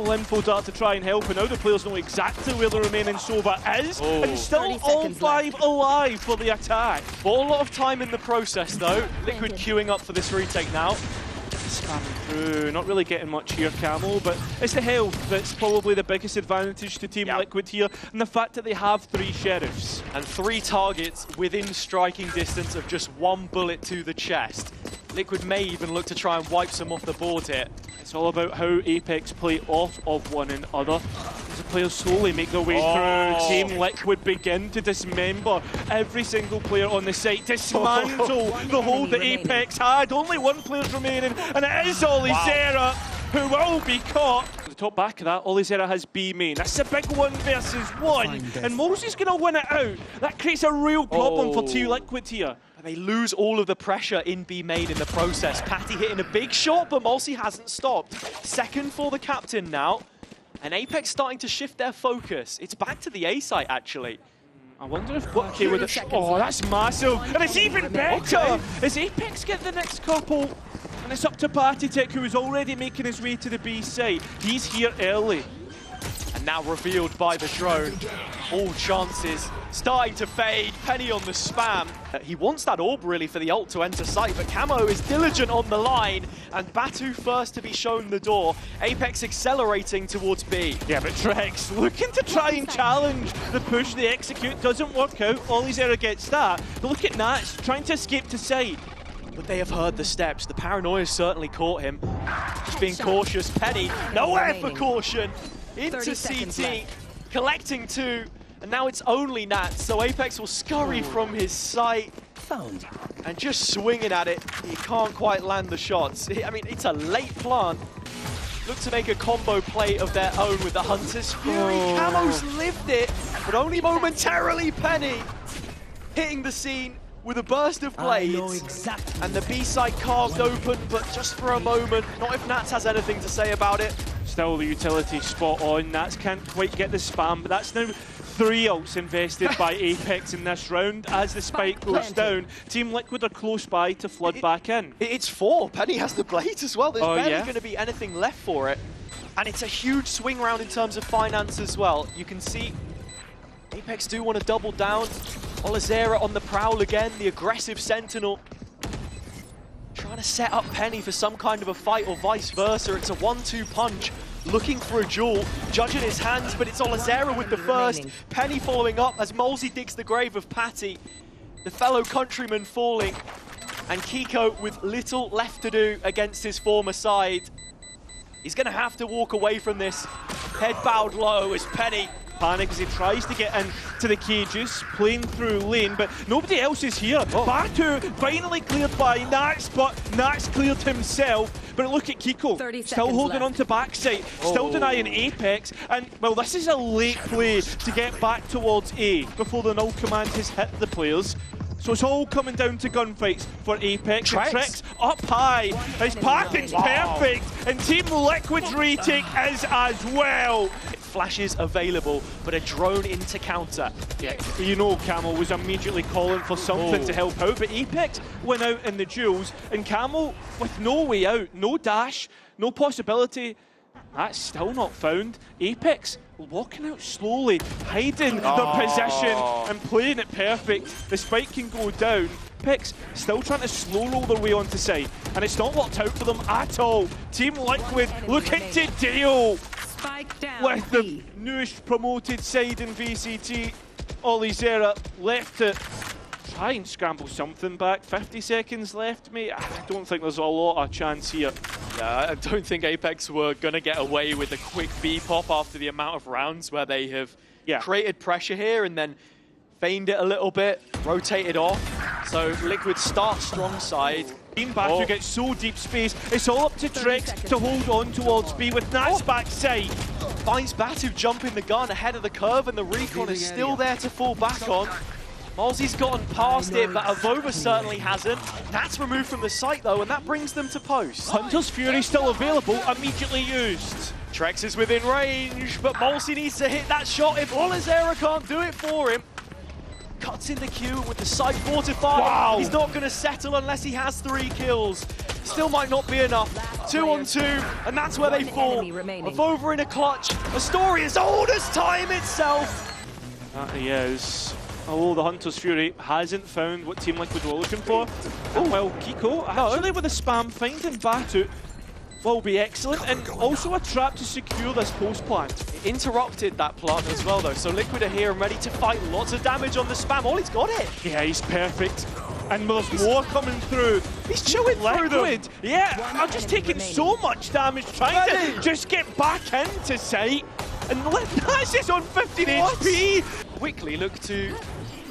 little info dart to try and help, and now the players know exactly where the remaining Sova is, and still all 5 alive for the attack. Bought a lot of time in the process though. Liquid queuing up for this retake now. Spamming through, not really getting much here, Camel, but it's the health that's probably the biggest advantage to Team Liquid here, and the fact that they have 3 sheriffs. And 3 targets within striking distance of just 1 bullet to the chest. Liquid may even look to try and wipe some off the board here. It's all about how Apeks play off of one another. As the players slowly make their way through, Team Liquid begin to dismember every single player on the site, dismantle the hold that Apeks had. Only 1 player's remaining, and it is Olizera who will be caught. The top back of that, Olizera has B main. That's a big 1 versus 1, and Mosey's going to win it out. That creates a real problem for Team Liquid here. And they lose all of the pressure in B main in the process. Patty hitting a big shot, but Mulsi hasn't stopped. Second for the captain now. And Apeks starting to shift their focus. It's back to the A site, actually. I wonder if okay with it. Oh, that's massive. And it's even better as Apeks get the next couple. And it's up to Patitek, who is already making his way to the B site. He's here early. And now revealed by the drone. All chances starting to fade. Penny on the spam. He wants that orb really for the ult to enter sight, but Camo is diligent on the line, and Batu first to be shown the door. Apeks accelerating towards B. Yeah, but Trex looking to try and challenge the push. The execute doesn't work out. Olizera gets that. But look at Nats trying to escape to site. But they have heard the steps. The paranoia certainly caught him. Just being cautious. Penny, nowhere for caution. Into CT, collecting 2, and now it's only Nats, so Apeks will scurry from his sight. And just swinging at it, he can't quite land the shots. I mean, it's a late plant. Look to make a combo play of their own with the Hunter's Fury. Camo's lived it, but only momentarily. Penny hitting the scene with a burst of blades, and the B side carved open, but just for a moment. Not if Nats has anything to say about it. Still the utility spot on. Nats can't quite get the spam, but that's now 3 ults invested by Apeks in this round. As the spike goes down, Team Liquid are close by to flood back in. It's 4. Penny has the blades as well. There's barely going to be anything left for it. And it's a huge swing round in terms of finance as well. You can see Apeks do want to double down. Olizera on the prowl again, the aggressive Sentinel. Trying to set up Penny for some kind of a fight or vice versa. It's a 1-2 punch, looking for a duel. Judge in his hands, but it's Olizera with the first. Penny following up as Molsey digs the grave of Patty. The fellow countryman falling. And Kiko with little left to do against his former side. He's going to have to walk away from this. Head bowed low as Penny panic as he tries to get into the cages, playing through lane, but nobody else is here. Batu finally cleared by Nats, but Nats cleared himself. But look at Kiko, still holding on to backside, still denying Apeks, and well, this is a late play to get back towards A before the null command has hit the players. So it's all coming down to gunfights for Apeks. Trex up high. His package perfect, and Team Liquid's retake is as well. Flashes available, but a drone into counter. Yeah, you know Camel was immediately calling for something to help out, but Apeks went out in the duels, and Camel with no way out, no dash, no possibility. That's still not found. Apeks walking out slowly, hiding their position and playing it perfect. The spike can go down. Apeks still trying to slow roll their way onto side, and it's not worked out for them at all. Team Liquid looking to deal with the newest promoted side in VCT. Olizera left to try and scramble something back. 50 seconds left, mate. I don't think there's a lot of chance here. Yeah, I don't think Apeks were going to get away with a quick B pop after the amount of rounds where they have created pressure here and then feigned it a little bit, rotated off. So Liquid start strong side. Batu gets so deep space. It's all up to Trex to hold on towards B with Nats backside. Finds Batu jumping the gun ahead of the curve, and the recon is still there to fall back on. Molsey's gotten past it, but Avova certainly hasn't. Nats removed from the site though, and that brings them to post. Hunter's Fury still available, immediately used. Trex is within range, but Molsey needs to hit that shot if Olizera can't do it for him. Cuts in the queue with the site fortified. He's not going to settle unless he has 3 kills. still might not be enough. 2-on-2, and that's where they fall. Avova in a clutch. A story as old as time itself. That he is. Oh, the Hunter's Fury hasn't found what Team Liquid were looking for. Oh, well, Kiko, actually with the spam, finding Batu will be excellent, and also a trap to secure this post plant. Interrupted that plant as well, though, so Liquid are here and ready to fight. Lots of damage on the spam. Ollie's got it. Yeah, he's perfect. And there's more coming through. He's chewing through them. Yeah, I'm just taking so much damage trying to just get back into sight. And that's just on 15 HP. Quickly look to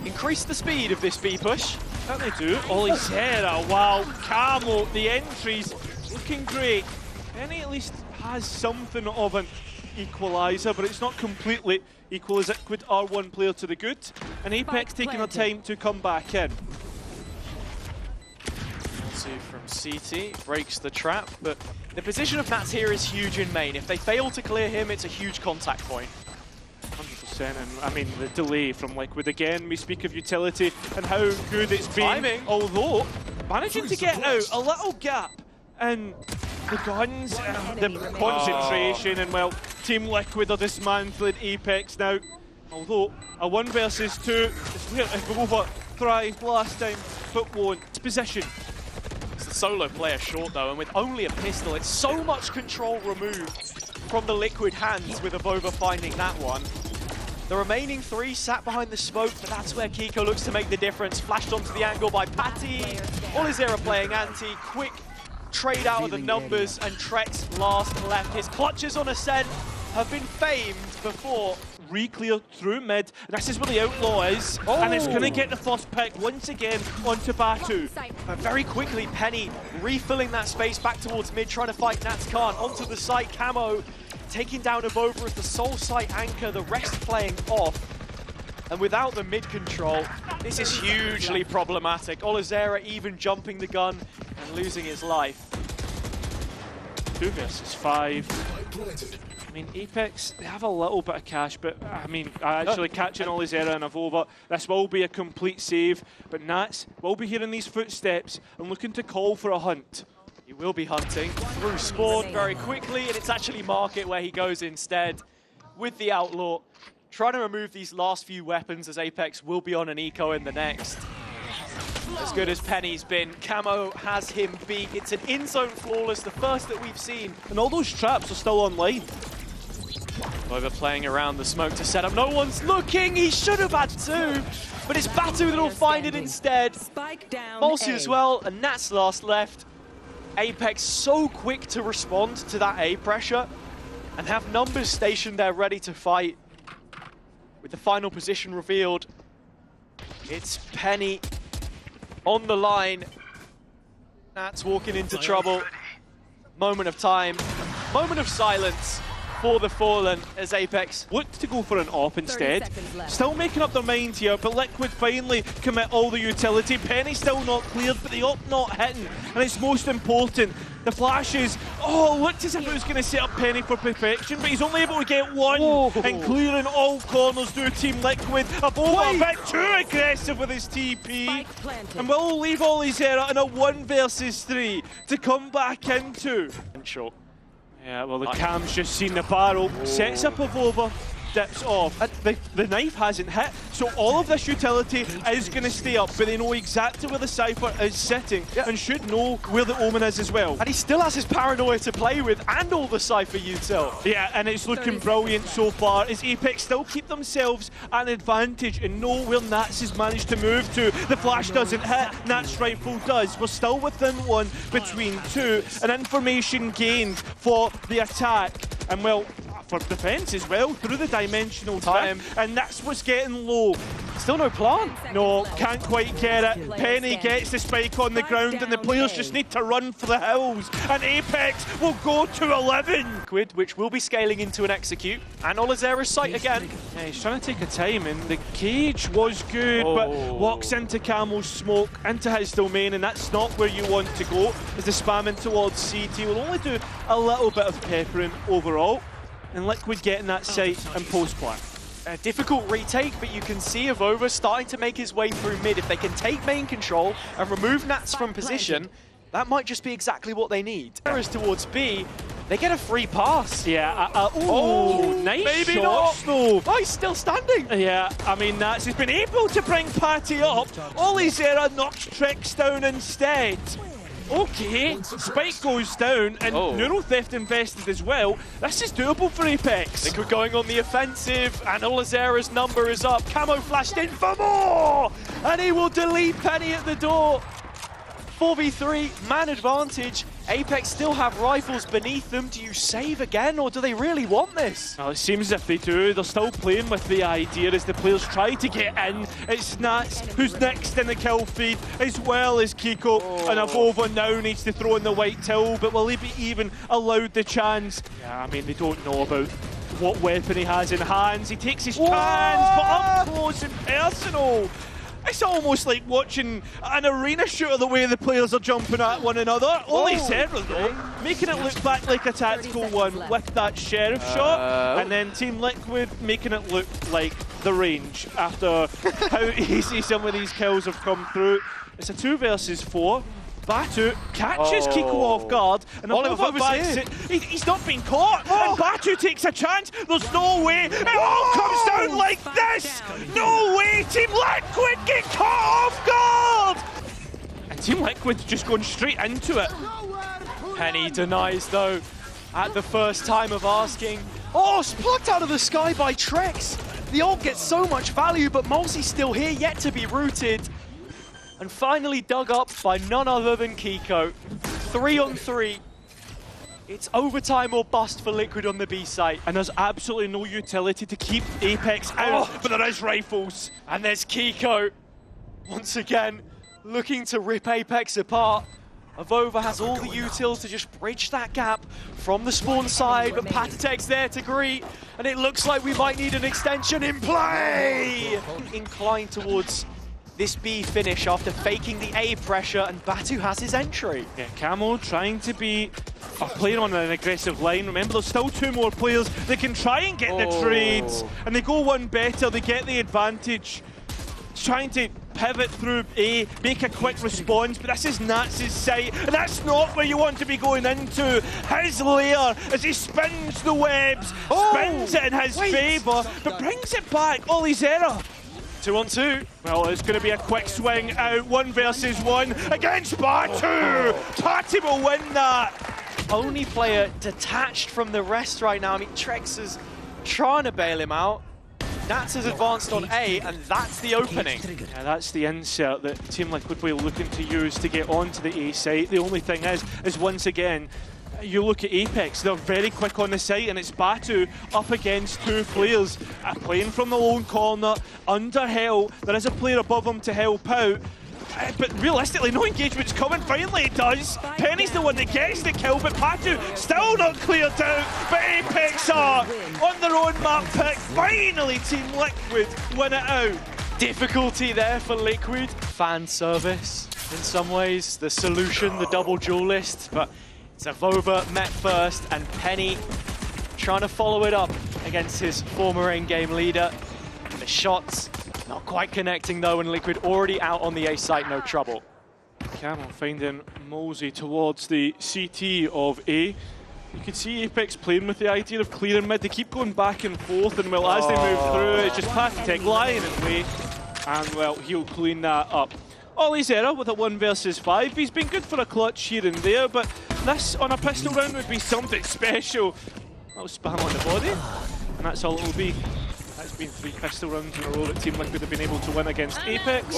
increase the speed of this B push. That they do. Olizera, wow. Camo, the entries looking great. Penny at least has something of an equaliser, but it's not completely equal as Liquid are one player to the good. And Apeks taking their time to come back in. From CT, breaks the trap, but the position of Nats here is huge in main. If they fail to clear him, it's a huge contact point. 100%, and I mean the delay from Liquid again. We speak of utility and how good it's been, although managing to get out a little gap and the guns, the concentration, and well, Team Liquid are dismantling Apeks now. Although a 1 versus 2 is where Avova thrived last time, but won't. It's position. It's the solo player short though, and with only a pistol, it's so much control removed from the Liquid hands with Avova finding that one. The remaining 3 sat behind the smoke, but that's where Kiko looks to make the difference. Flashed onto the angle by Patty. Olizera playing anti. Quick trade out of the numbers, and Trek's last left. His clutches on Ascent have been famed before. Re-clear through mid, and this is where the Outlaw is, and it's going to get the first pick once again onto Batu. But very quickly, Penny refilling that space back towards mid, trying to fight Nats Khan. Onto the site, Camo taking down Avova as the sole site anchor, the rest playing off. And without the mid control, this is hugely problematic. Olizera even jumping the gun and losing his life. 2 versus 5. I mean, Apeks, they have a little bit of cash, but I mean, actually catching Olizera and Avova, this will be a complete save, but Nats will be hearing these footsteps and looking to call for a hunt. He will be hunting through spawn very quickly, and it's actually Market where he goes instead with the Outlaw, trying to remove these last few weapons as Apeks will be on an eco in the next. As good as Penny's been, Camo has him beat. It's an in-zone flawless, the first that we've seen. And all those traps are still online. Over playing around the smoke to set up. No one's looking. He should have had 2, but it's Batu that'll find it instead. Mulsi as well, and Nats last left. Apeks so quick to respond to that A pressure and have numbers stationed there ready to fight. With the final position revealed, it's Penny on the line. Nats walking into trouble. Moment of time, moment of silence for the Fallen as Apeks looked to go for an op instead. Still making up their mind here, but Liquid finally commit all the utility. Penny still not cleared, but the op not hitting. And it's most important, the flashes, looked as if it was going to set up Penny for perfection, but he's only able to get 1. And clearing all corners through Team Liquid. Avova a bit too aggressive with his TP. And will leave Olizera in a 1 versus 3 to come back into. Short. Yeah, well, the cam's just seen the barrel, sets up Avova, dips off. The knife hasn't hit, so all of this utility is going to stay up, but they know exactly where the Cypher is sitting and should know where the Omen is as well. And he still has his paranoia to play with and all the Cypher util. Yeah, and it's looking brilliant so far as Apeks still keep themselves at an advantage and know where Nats has managed to move to. The flash doesn't hit, Nats rifle does. We're still within 1 between 2, and information gained for the attack. And well, for defense as well, through the dimensional time, and that's what's getting low. Still no plant. No, can't quite get it. Penny gets the spike on the ground, and the players just need to run for the hills. And Apeks will go to 11. Liquid, which will be scaling into an execute, and Olizera's sight again. Yeah, he's trying to take a time, and the cage was good, but walks into Camo's smoke, into his domain, and that's not where you want to go, as the spamming towards CT will only do a little bit of peppering overall. And Liquid getting that sight and post-plant. A difficult retake, but you can see Avova starting to make his way through mid. If they can take main control and remove Nats from position, that might just be exactly what they need. Whereas towards B, they get a free pass. Yeah, nice maybe shots, not. though. Oh, he's still standing. Yeah, I mean, Nats has been able to bring Patty up. Olizera knocks Tricks down instead. Okay, Spike goes down, and Neural Theft invested as well. This is doable for Apeks. They could going on the offensive, and Olizera's number is up. Camo flashed in for more, and he will delete Penny at the door. 4v3, man advantage. Apeks still have rifles beneath them. Do you save again, or do they really want this? Well, it seems as if they do. They're still playing with the idea as the players try to get in. It's Nats who's next in the kill feed, as well as Kiko. And Avova now needs to throw in the white till, but will he be even allowed the chance? Yeah, I mean, they don't know about what weapon he has in hands. He takes his chance, but up close and personal. It's almost like watching an arena shooter the way the players are jumping at one another. Olizera though, making it look back like a tactical one with that sheriff shot, and then Team Liquid making it look like the range after how easy some of these kills have come through. It's a 2 versus 4. Batu catches Kiko off guard, and he's not been caught, and Batu takes a chance. There's no way it all comes down like this. No way Team Liquid get caught off guard. And Team Liquid's just going straight into it. Penny denies though, at the first time of asking. Oh, plucked out of the sky by Trex. The ult gets so much value, but Mulsi's still here, yet to be rooted. And finally dug up by none other than Kiko. 3-on-3. It's overtime or bust for Liquid on the B site. And there's absolutely no utility to keep Apeks out, but there is rifles. And there's Kiko, once again, looking to rip Apeks apart. Avova has all the utils to just bridge that gap from the spawn side, but Patatek's there to greet, and it looks like we might need an extension in play! Inclined towards this B finish after faking the A pressure, and Batu has his entry. Yeah, Camo trying to be a player on an aggressive line. Remember, there's still 2 more players. They can try and get the trades, and they go one better, they get the advantage. Trying to pivot through A, make a quick response, but this is Nats' site, and that's not where you want to be going into. His lair, as he spins the webs, spins it in his favour, but brings it back. Olizera. 2-on-2. Well, it's going to be a quick swing out. 1 versus 1 against Batu. Tati will win that. Only player detached from the rest right now. I mean, Trex is trying to bail him out. Nats has advanced on A, and that's the opening. Yeah, that's the insert that Team Liquid will looking to use to get onto the A site. The only thing is once again, you look at Apeks, they're very quick on the site, and it's Batu up against 2 players. Playing from the lone corner, under Hell. There is a player above him to help out. But realistically, no engagement's coming. Finally it does. Penny's the one that gets the kill, but Batu still not cleared out. But Apeks are on their own map pick. Finally, Team Liquid win it out. Difficulty there for Liquid. Fan service, in some ways. The solution, the double duelist, but it's Avova met first, and Penny trying to follow it up against his former endgame leader. The shots not quite connecting though, and Liquid already out on the A site, no trouble. Camo finding Mosey towards the CT of A. You can see Apeks playing with the idea of clearing mid. They keep going back and forth, and well, as they move through, it's just Patatek lying in wait, and well, he'll clean that up. Olizera with a 1 versus 5. He's been good for a clutch here and there, but this on a pistol round would be something special. That'll spam on the body, and that's all it will be. That's been 3 pistol rounds in a row that Team Liquid have been able to win against Apeks.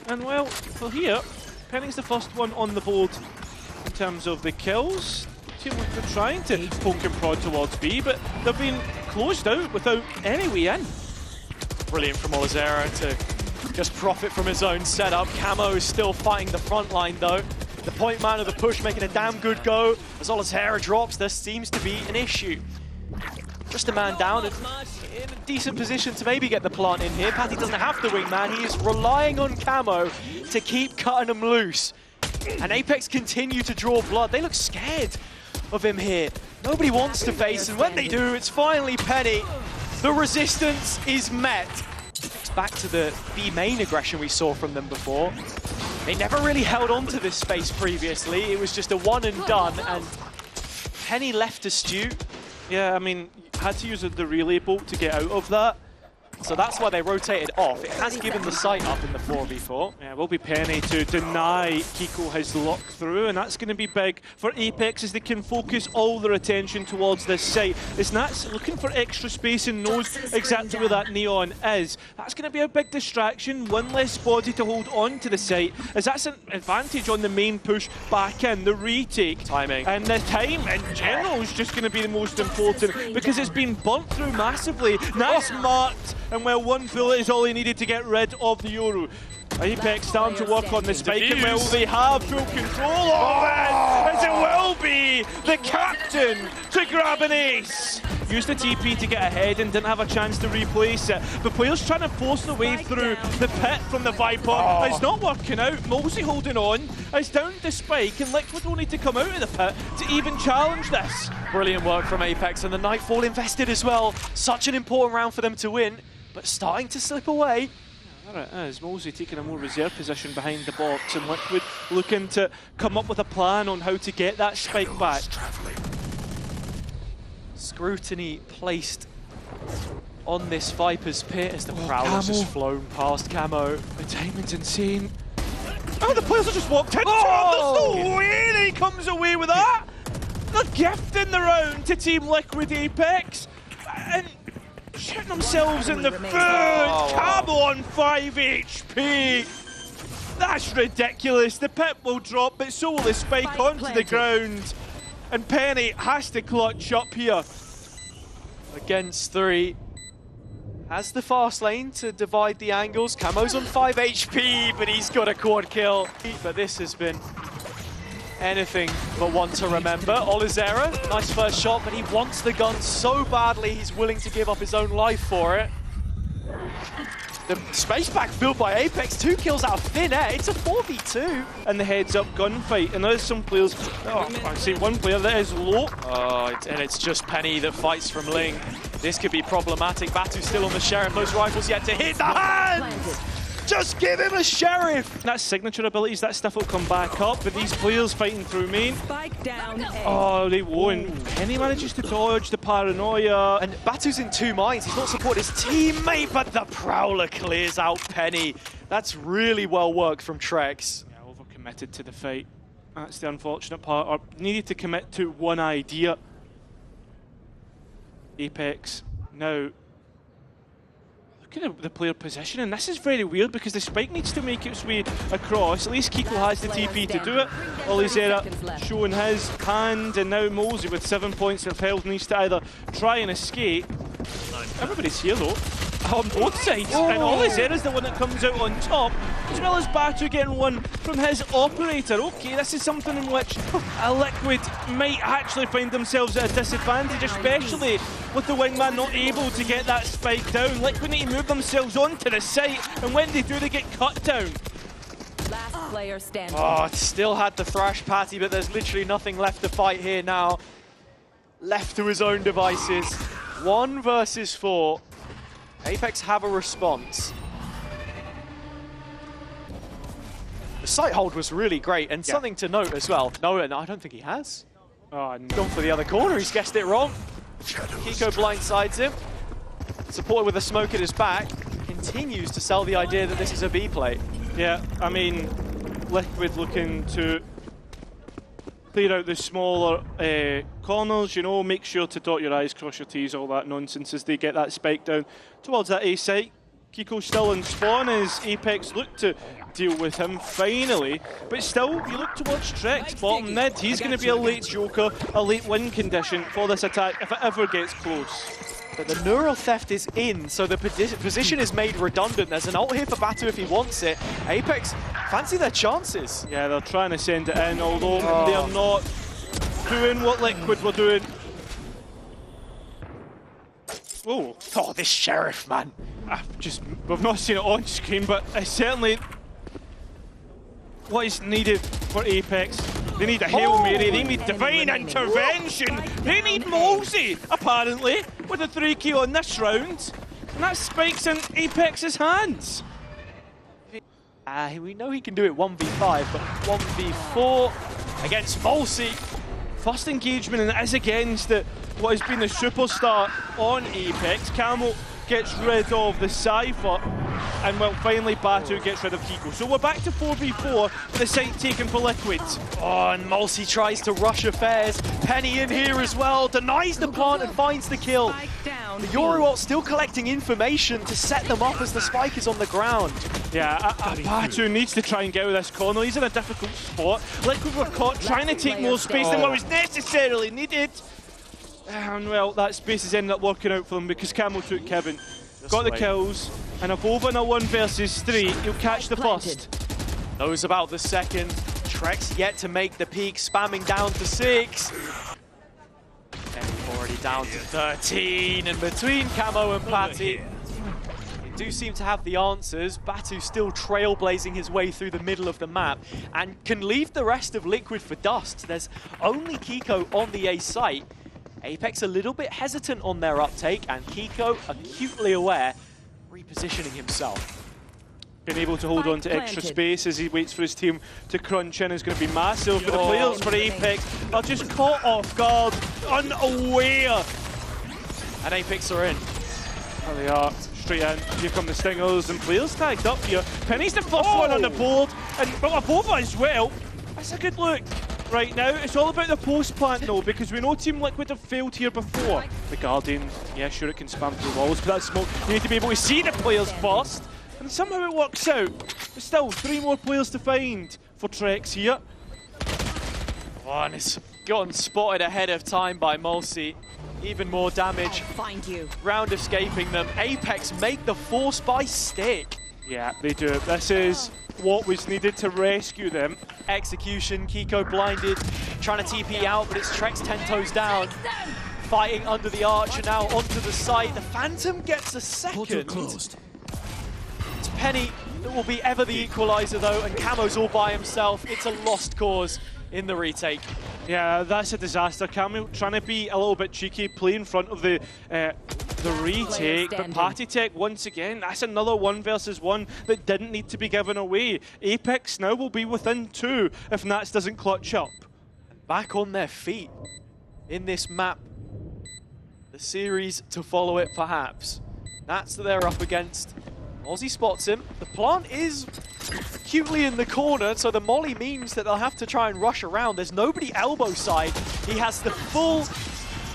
And well, for here, Penny's the first one on the board in terms of the kills. Team Liquid trying to poke and prod towards B, but they've been closed out without any way in. Brilliant from Olizera to just profit from his own setup. Camo is still fighting the front line though. The point man of the push making a damn good go. As Olizera drops, there seems to be an issue. Just a man down and in a decent position to maybe get the plant in here. Patty doesn't have the wingman. He is relying on Camo to keep cutting him loose. And Apeks continue to draw blood. They look scared of him here. Nobody wants to face, and when they do, it's finally Penny. The resistance is met. It's back to the B main aggression we saw from them before. They never really held on to this space previously. It was just a one and done, and Penny left to stew. Yeah, I mean, had to use the relay bolt to get out of that. So that's why they rotated off. It has given the site up in the 4v4. Yeah, it will be Penny to deny Kiko his lock through, and that's going to be big for Apeks as they can focus all their attention towards this site. As Nats looking for extra space and knows exactly where that neon is. That's going to be a big distraction, one less body to hold on to the site, as that's an advantage on the main push back in, the retake. Timing. And the time in general is just going to be the most important because it's been burnt through massively. Nats marked. And well, one bullet is all he needed to get rid of the Yoru. Apeks starting to work on the spike, and will they have full control of it? As it will be the captain to grab an ace. Used the TP to get ahead and didn't have a chance to replace it. The players trying to force their way through the pit from the Viper. It's not working out. Molesy holding on. It's down to Spike, and Liquid will need to come out of the pit to even challenge this. Brilliant work from Apeks, and the Nightfall invested as well. Such an important round for them to win, but starting to slip away. There it is, Molesy taking a more reserve position behind the box, and Liquid looking to come up with a plan on how to get that spike back. Scrutiny placed on this Viper's pit as the Prowler's just flown past Camo. The timing's insane. Oh, the players have just walked into him. There's no way he comes away with that. They're gifting the round to Team Liquid Apeks. And shooting themselves in the foot. Camo on 5 HP. That's ridiculous. The pit will drop, but so will the spike onto the ground. And Penny has to clutch up here. Against 3. Has the fast lane to divide the angles. Camo's on 5 HP, but he's got a quad kill. But this has been anything but one to remember. Olizera, nice first shot, but he wants the gun so badly he's willing to give up his own life for it. The space backfield by Apeks, 2 kills out of thin air. It's a 4v2. And the heads-up gunfight, and there's some players. I see one player that is low. And it's just Penny that fights from Ling. This could be problematic. Batu's still on the Sheriff. Those rifles yet to hit the hands. Just give him a Sheriff! That's signature abilities, that stuff will come back up, but these players fighting through main. Spike down. Oh, they won't. Penny manages to dodge the paranoia. And Batu's in 2 minds. He's not supporting his teammate, but the Prowler clears out Penny. That's really well worked from Trex. Yeah, overcommitted to the fight. That's the unfortunate part. Or needed to commit to one idea. Apeks now. Look at the player position, and this is very weird because the spike needs to make its way across. At least Kiko has the TP to do it. Olizera showing his hand, and now Molesy with 7 points of health needs to either try and escape. Everybody's here though, on both sides, and Olizera's the one that comes out on top, as well as Batu getting one from his operator. Okay, this is something in which a Liquid might actually find themselves at a disadvantage, especially with the wingman not able to get that spike down. Liquid need to move themselves onto the site, and when they do, they get cut down. Last player standing. It still had the thrash Patty, but there's literally nothing left to fight here now. Left to his own devices. 1 versus 4. Apeks have a response. The site hold was really great, and something to note as well. No, I don't think he has. Oh, no. Gone for the other corner, he's guessed it wrong. Kiko blindsides him. Supported with a smoke at his back. Continues to sell the idea that this is a B play. Yeah, I mean, Liquid looking to clear out the smaller corners, you know, make sure to dot your I's, cross your T's, all that nonsense as they get that spike down towards that A site. Kiko still in spawn as Apeks look to deal with him finally, but still, you look towards Trex, bottom mid. He's going to be a late joker, a late win condition for this attack if it ever gets close. But the neural theft is in, so the position is made redundant. There's an ult here for Batu if he wants it. Apeks fancy their chances. Yeah, they're trying to send it in, although they are not doing what Liquid were doing. Oh, this Sheriff, man. We've not seen it on screen, but it's certainly what is needed for Apeks. They need a Hail Mary, they need divine intervention, they need Molesy, apparently, with a 3K on this round. And that spikes in Apeks' hands. We know he can do it 1v5, but 1v4 against Molsey. First engagement, and it is against what has been the superstar on Apeks. Camel gets rid of the Cypher, and well, finally Batu gets rid of Kiko. So we're back to 4v4 with the site taken for Liquid. Oh, and Molsey tries to rush affairs. Penny in here as well, denies the plant and finds the kill. The Yoruot still collecting information to set them up as the spike is on the ground. Yeah, Batu needs to try and get out of this corner. He's in a difficult spot. Liquid were caught trying to take more space than what was necessarily needed. And well, that space has ended up working out for them because Camel took Kevin. Got the kills, and if over in a 1 versus 3, he'll catch the first. Knows about the second. Trek's yet to make the peak, spamming down to 6. And already down to 13, and between Camo and Patty, they do seem to have the answers. Batu still trailblazing his way through the middle of the map and can leave the rest of Liquid for dust. There's only Kiko on the A site. Apeks a little bit hesitant on their uptake, and Kiko acutely aware, repositioning himself. Being able to hold on to extra space as he waits for his team to crunch in is going to be massive. But the players for Apeks are just caught off guard, unaware. And Apeks are in. There they are, straight in. Here come the Stingers, and players tagged up here. Penny's the first one on the board, and Abova as well. That's a good look. Right now, it's all about the post plant though, because we know Team Liquid have failed here before. The Guardian, yeah, sure it can spam through walls, but that smoke, you need to be able to see the players first. And somehow it works out. But still, 3 more players to find for Trex here. Oh, and it's gotten spotted ahead of time by Molsey. Even more damage. Find you. Round escaping them. Apeks make the force by stick. Yeah, they do. This is what was needed to rescue them. Execution, Kiko blinded, trying to TP out, but it's Trex 10 toes down. Fighting under the arch and now onto the site. The Phantom gets a second. It's Penny that will be ever the equalizer though, and Camo's all by himself. It's a lost cause in the retake. Yeah, that's a disaster. Camo trying to be a little bit cheeky, play in front of the retake, but Patitech once again, that's another 1 versus 1 that didn't need to be given away. Apeks now will be within 2 if Nats doesn't clutch up. Back on their feet in this map. The series to follow it perhaps. Nats that they're up against. Aussie spots him. The plant is cutely in the corner, so the molly means that they'll have to try and rush around. There's nobody elbow side. He has the full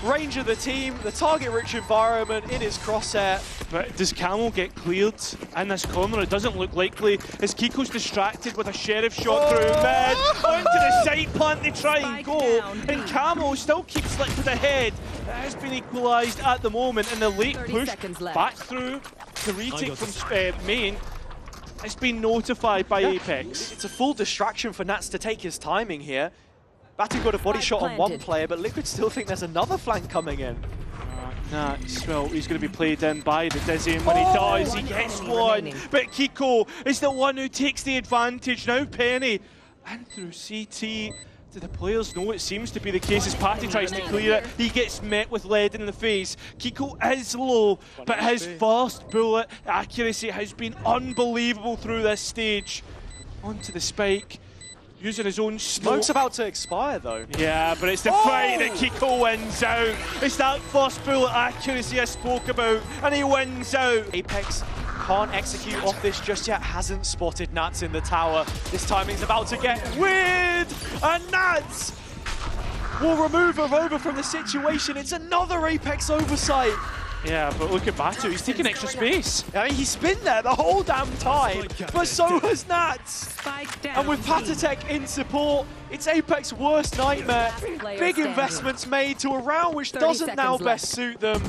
range of the team, the target-rich environment in his crosshair. But does Camel get cleared in this corner? It doesn't look likely, as Kiko's distracted with a sheriff shot through mid. Onto the side plant they try and go, and Camel still keeps Liquid ahead. It has been equalised at the moment, and the late push back through the retake from main has been notified by Apeks. It's a full distraction for Nats to take his timing here. Batu got a body shot on one player, but Liquid still think there's another flank coming in. Nats, well, he's going to be played in by the Dizzy, and when he does, he gets one. But Kiko is the one who takes the advantage. Now Penny, and through CT. Do the players know it seems to be the case as Patty tries to clear it? He gets met with lead in the face. Kiko is low, but his first bullet accuracy has been unbelievable through this stage. Onto the spike, using his own smoke. Smoke's about to expire though. Yeah, but it's the fight that Kiko wins out. It's that first bullet accuracy I spoke about, and he wins out. Apeks can't execute off this just yet, hasn't spotted Nats in the tower. This timing's about to get weird, and Nats will remove her over from the situation. It's another Apeks oversight. Yeah, but look at Batu, he's taking extra space. I mean, he's been there the whole damn time, but so has Nats. And with Patitech in support, it's Apeks' worst nightmare. Big investments made to a round which doesn't now best suit them.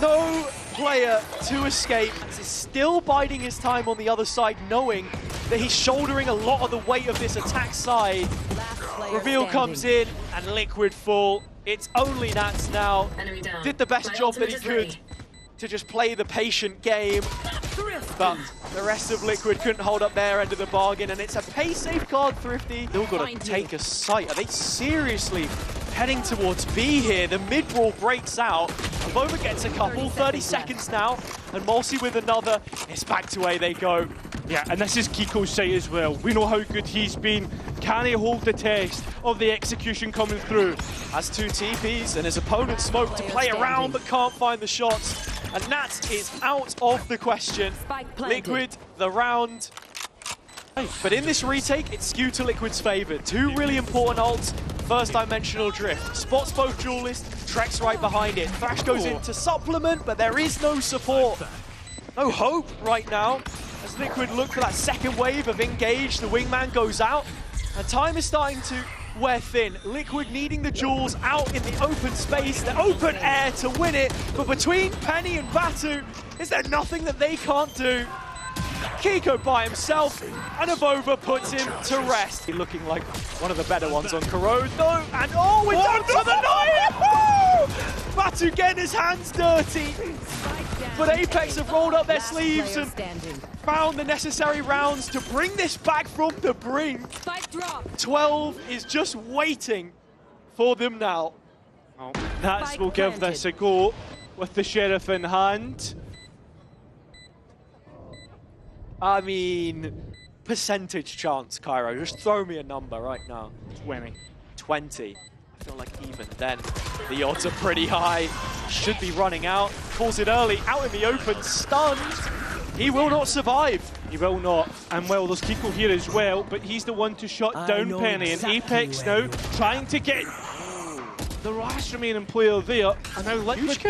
No player to escape. He's still biding his time on the other side, knowing that he's shouldering a lot of the weight of this attack side. Reveal comes in, and Liquid fall. It's only Nats now. Did the best job that he could to just play the patient game, but the rest of Liquid couldn't hold up their end of the bargain, and it's a pay safeguard Thrifty. Still got to take a sight. Are they seriously heading towards B here. The mid-brawl breaks out. Avova gets a couple, 30 seconds now, and Mulsi with another. It's back to A they go. Yeah, and this is Kiko's site as well. We know how good he's been. Can he hold the test of the execution coming through? Has 2 TPs and his opponent smoked to play around but can't find the shots. And Nats is out of the question. Liquid, the round. But in this retake, it's skewed to Liquid's favor. 2 really important ults. First dimensional drift. Spots both duelists, Trex right behind it. Thrash goes in to supplement, but there is no support. No hope right now. As Liquid look for that second wave of engage, the wingman goes out. And time is starting to wear thin. Liquid needing the jewels out in the open space, the open air to win it. But between Penny and Batu, is there nothing that they can't do? Kiko by himself, and Avova puts him to rest. Looking like one of the better ones on Corrode, though, and oh, we're down to the 9! Batu getting his hands dirty. But Apeks have rolled up their sleeves and found the necessary rounds to bring this back from the brink. 12 is just waiting for them now. Oh, Nats will give this a go with the Sheriff in hand. I mean, percentage chance, Cairo. Just throw me a number right now. 20. 20. I feel like even then, the odds are pretty high. Should be running out. Calls it early, out in the open, stunned. He will not survive. He will not. And well, there's Kiko here as well, but he's the one to shut down Penny. And Apeks now trying to get the last remaining player there. And now Liquid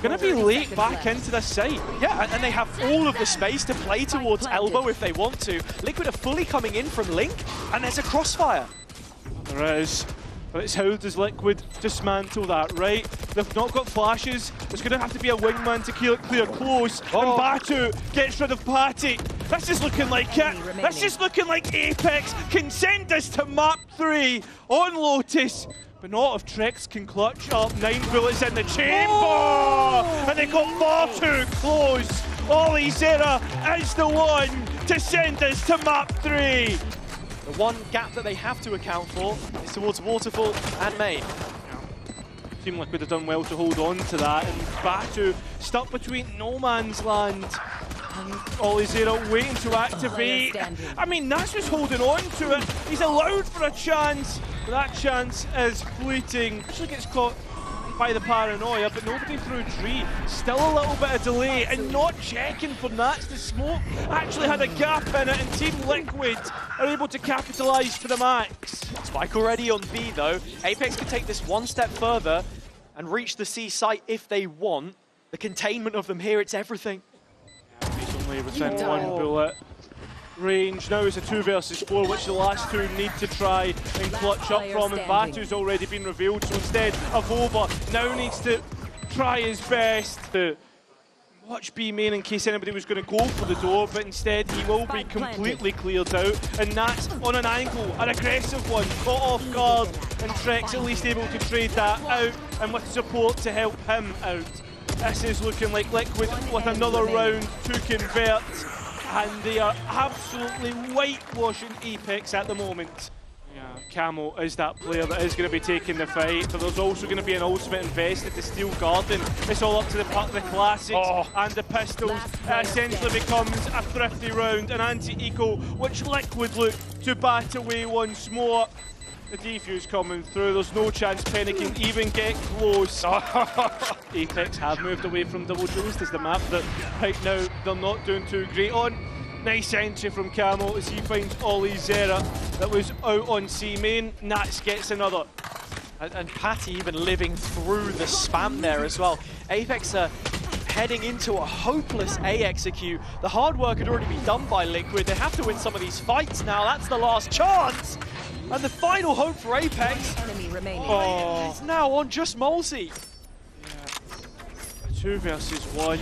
going to be late back into the site. Yeah, and they have all of the space to play towards Elbow if they want to. Liquid are fully coming in from Link, and there's a crossfire. There is. But it's how does Liquid dismantle that, right? They've not got flashes. There's going to have to be a wingman to clear close. And Batu gets rid of Patty. That's just looking like it. That's just looking like Apeks can send us to map 3 on Lotus. But not if Trex can clutch up 9 bullets in the chamber. And they got far too close. Ollie Zera is the one to send us to map 3. The one gap that they have to account for is towards Waterfall and Main. Seemed like we'd have done well to hold on to that, and Batu stuck between no man's land. And Ollie Zera waiting to activate. I mean, Nats just holding on to it. He's allowed for a chance, but that chance is fleeting. Actually gets caught by the paranoia, but nobody through Tree. Still a little bit of delay and not checking for Nats. The smoke actually had a gap in it, and Team Liquid are able to capitalise to the max. Spike already on B though. Apeks can take this one step further and reach the C site if they want. The containment of them here, it's everything. Yeah, he's only within 1 bullet range. Now it's a 2 versus 4, which the last 2 need to try and clutch up from, and Batu's already been revealed, so instead Avova now needs to try his best to watch B main in case anybody was going to go for the door, but instead he will be completely cleared out, and Nats on an angle, an aggressive one, caught off guard, and Trex at least able to trade that out, and with support to help him out. This is looking like Liquid with another round to convert. And they are absolutely whitewashing Apeks at the moment. Yeah, Camo is that player that is going to be taking the fight, but there's also going to be an ultimate invested to Steel Garden. It's all up to the classics and the pistols. It essentially becomes a thrifty round, an anti-eco, which Liquid look to bat away once more. The defuse coming through, there's no chance Penny can even get close. Apeks have moved away from double duelist as the map that right now they're not doing too great on. Nice entry from Camo as he finds Ollie Zera that was out on C main. Nats gets another. And Patty even living through the spam there as well. Apeks are heading into a hopeless A execute. The hard work had already been done by Liquid. They have to win some of these fights now. That's the last chance. And the final hope for Apeks is now on just Mulsi. Yeah. 2 versus 1.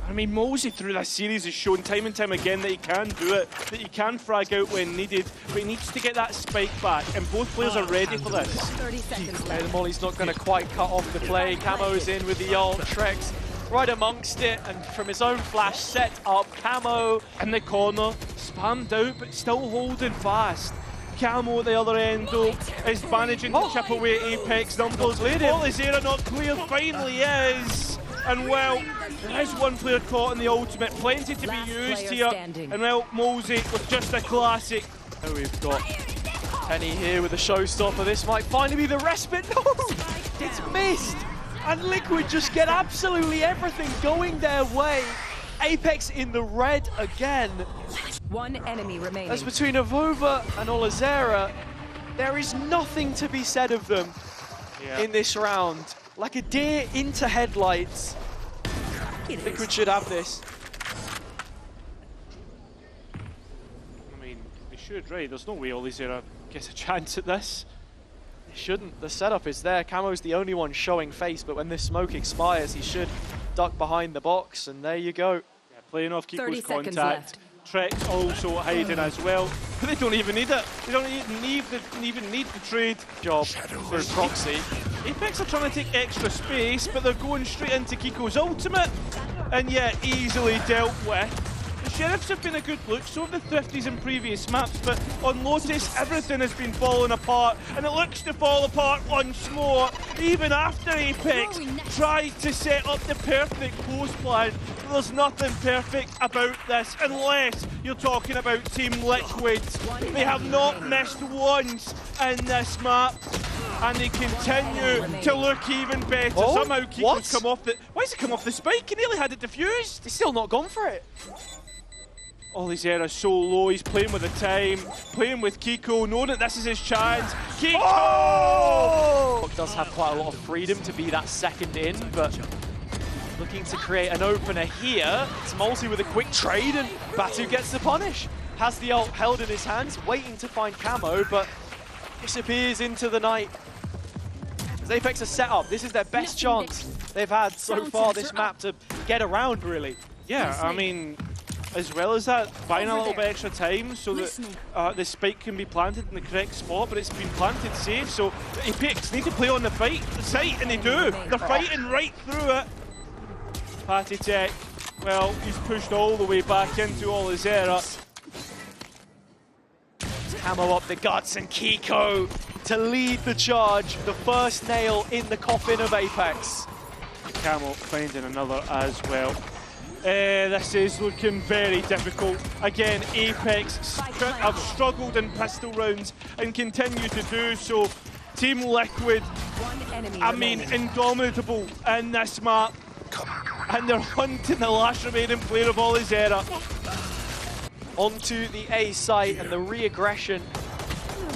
I mean, Mulsi through this series has shown time and time again that he can do it, that he can frag out when needed, but he needs to get that spike back, and both players are ready for this. 30 seconds The left. Molly's not going to quite cut off the play. Camo's in with the ult. Trex right amongst it, and from his own flash set up, Camo In the corner, spammed out, but still holding fast. Camo at the other end, though, is managing to chip away at Apeks numbers. Olizera not cleared, finally is. And well, there is one player caught in the ultimate, plenty to be used here. And well, Mosey with just a classic. Oh, we've got Penny here with a showstopper. This might finally be the respite. No, it's missed. And Liquid just get absolutely everything going their way. Apeks in the red again. One enemy remaining. As between Avova and Olizera, there is nothing to be said of them in this round. Like a deer into headlights. Liquid should have this. I mean, they should, right? There's no way Olizera gets a chance at this. They shouldn't. The setup is there. Camo's the only one showing face, but when this smoke expires, he should duck behind the box, and there you go. Yeah, playing off Kiko's contact. Trex also hiding as well. But they don't even need it. They don't even need the trade job for proxy. Apeks are trying to take extra space, but they're going straight into Kiko's ultimate, and yet easily dealt with. The Sheriffs have been a good look, so have the Thrifties in previous maps, but on Lotus, everything has been falling apart, and it looks to fall apart once more, even after Apeks tried to set up the perfect close plan. There's nothing perfect about this, unless you're talking about Team Liquid. They have not missed once in this map, and they continue to look even better. Somehow Kiko's come off the... Why has he come off the spike? He nearly had it defused. He's still not gone for it. Olizera so low, he's playing with the time, playing with Kiko, knowing that this is his chance. Kiko! Does have quite a lot of freedom to be that second in, but looking to create an opener here. It's Multi with a quick trade, and Batu gets the punish. Has the ult held in his hands, waiting to find Camo, but disappears into the night. As Apeks are set up, this is their best chance they've had so far this map to get around, really. Yeah, I mean, as well as that, buying a little bit extra time so that the spike can be planted in the correct spot, but it's been planted safe, so Apeks need to play on the site, and they do. They're fighting right through it. Patty Tech, well, he's pushed all the way back into Olizera. Camo up the guts, and Kiko to lead the charge. The first nail in the coffin of Apeks. Camo finding another as well. This is looking very difficult. Again, Apeks have struggled in pistol rounds and continue to do so. Team Liquid, I mean, indomitable in this map. And they're hunting the last remaining player of Olizera. Onto the A site, and the re-aggression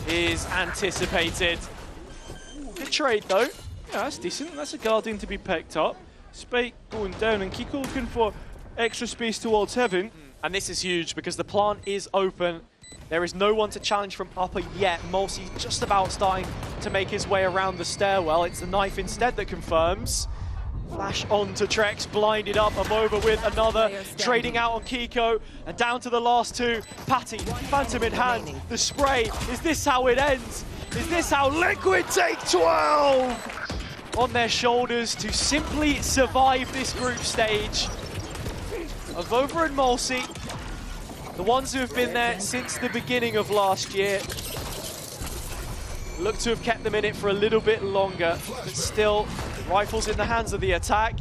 is anticipated. Good trade, though. Yeah, that's decent. That's a Guardian to be picked up. Spike going down, and Kiko looking for extra space towards heaven. And this is huge because the plant is open. There is no one to challenge from upper yet. Mulsi just about starting to make his way around the stairwell. It's the knife instead that confirms. Flash on to Trex, blinded up. Avova with another, trading out on Kiko. And down to the last two. Patty, Phantom in hand. The spray. Is this how it ends? Is this how Liquid take 12? On their shoulders to simply survive this group stage. Avova and Mulsi, the ones who have been there since the beginning of last year, look to have kept them in it for a little bit longer, but still, rifles in the hands of the attack.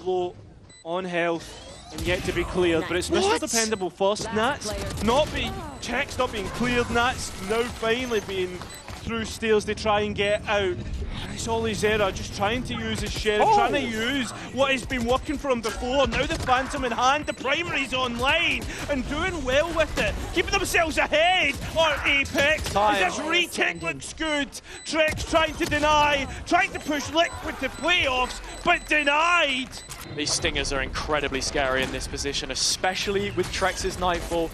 Low on health and yet to be cleared, but it's Mr. Dependable first. Nats not being checked, not being cleared. Nats now finally being through stairs to try and get out. And it's Olizera just trying to use his Sheriff, trying to use what has been working for him before. Now the Phantom in hand, the primary's online and doing well with it, keeping themselves ahead. Or Apeks, as this retake looks good. Trex trying to deny, trying to push Liquid to playoffs, but denied. These stingers are incredibly scary in this position, especially with Trex's Nightfall.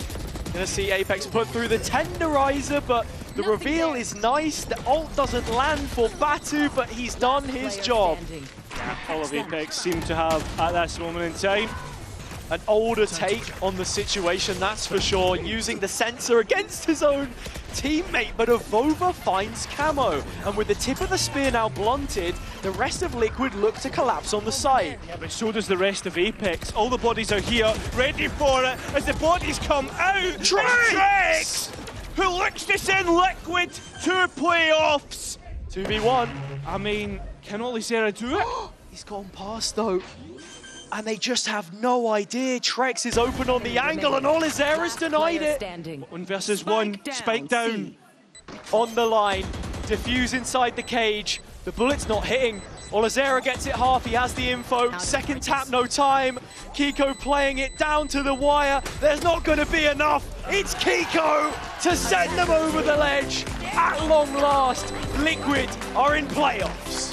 Gonna see Apeks put through the tenderizer, but the reveal is nice. The ult doesn't land for Batu, but he's done his job. Yeah, all of Apeks seem to have at this moment in time. An older take on the situation, that's for sure. Using the sensor against his own teammate, but Avova finds Camo. And with the tip of the spear now blunted, the rest of Liquid look to collapse on the site. Yeah, but so does the rest of Apeks. All the bodies are here, ready for it, as the bodies come out. Trex! Who looks to send Liquid to playoffs. 2v1. I mean, can Olizera do it? He's gone past though. And they just have no idea. Trex is open on the angle and Olizera's denied it. Standing. 1 versus 1, spike down. On the line, diffuse inside the cage. The bullet's not hitting. Olizera gets it half, he has the info. Second tap, no time. Kiko playing it down to the wire. There's not going to be enough. It's Kiko to send them over the ledge. At long last, Liquid are in playoffs.